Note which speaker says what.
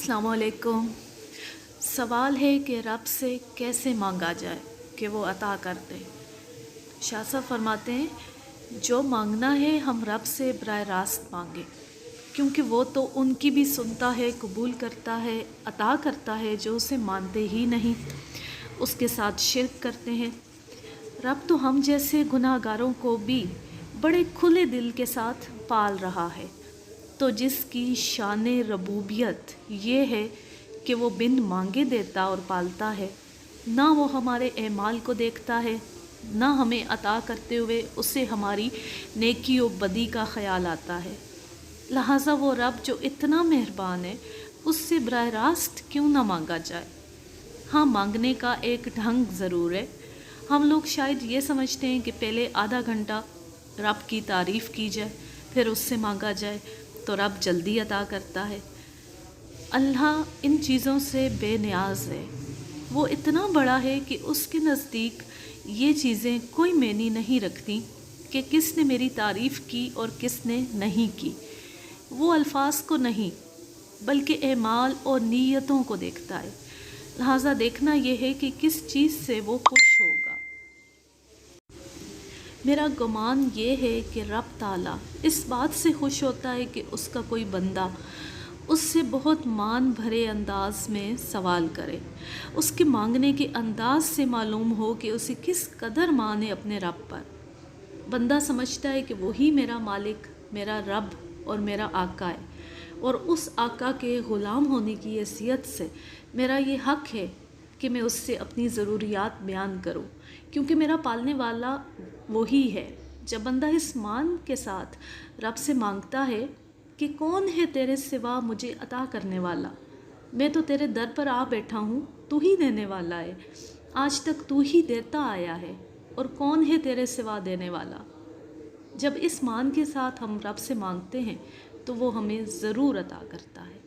Speaker 1: अस्सलाम वालेकुम। सवाल है कि रब से कैसे मांगा जाए कि वो अता कर दे। शाह साहब फरमाते हैं जो मांगना है हम रब से बराह रास्त मांगे, क्योंकि वो तो उनकी भी सुनता है, कबूल करता है, अता करता है जो उसे मानते ही नहीं, उसके साथ शिर्क करते हैं। रब तो हम जैसे गुनाहगारों को भी बड़े खुले दिल के साथ पाल रहा है। तो जिसकी शान रबूबियत ये है कि वो बिन मांगे देता और पालता है, ना वो हमारे एमाल को देखता है, ना हमें अता करते हुए उसे हमारी नेकी और बदी का ख्याल आता है। लिहाजा वो रब जो इतना मेहरबान है, उससे बराह रास्त क्यों ना मांगा जाए। हाँ, मांगने का एक ढंग ज़रूर है। हम लोग शायद ये समझते हैं कि पहले आधा घंटा रब की तारीफ़ की जाए, फिर उससे मांगा जाए तो रब जल्दी अता करता है। अल्लाह इन चीज़ों से बेनियाज है। वो इतना बड़ा है कि उसके नज़दीक ये चीज़ें कोई मायने नहीं रखती कि किसने मेरी तारीफ़ की और किसने नहीं की। वो अल्फाज को नहीं बल्कि एमाल और नीयतों को देखता है। लिहाजा देखना यह है कि किस चीज़ से वो खुश होगा। मेरा गुमान ये है कि रब ताला इस बात से खुश होता है कि उसका कोई बंदा उससे बहुत मान भरे अंदाज में सवाल करे। उसके मांगने के अंदाज से मालूम हो कि उसे किस कदर मान है अपने रब पर। बंदा समझता है कि वही मेरा मालिक, मेरा रब और मेरा आका है, और उस आका के ग़ुलाम होने की हैसियत से मेरा ये हक़ है कि मैं उससे अपनी ज़रूरियात बयान करूं, क्योंकि मेरा पालने वाला वही है। जब बंदा इस मान के साथ रब से मांगता है कि कौन है तेरे सिवा मुझे अता करने वाला, मैं तो तेरे दर पर आ बैठा हूँ, तू ही देने वाला है, आज तक तू ही देता आया है, और कौन है तेरे सिवा देने वाला। जब इस मान के साथ हम रब से मांगते हैं तो वो हमें ज़रूर अता करता है।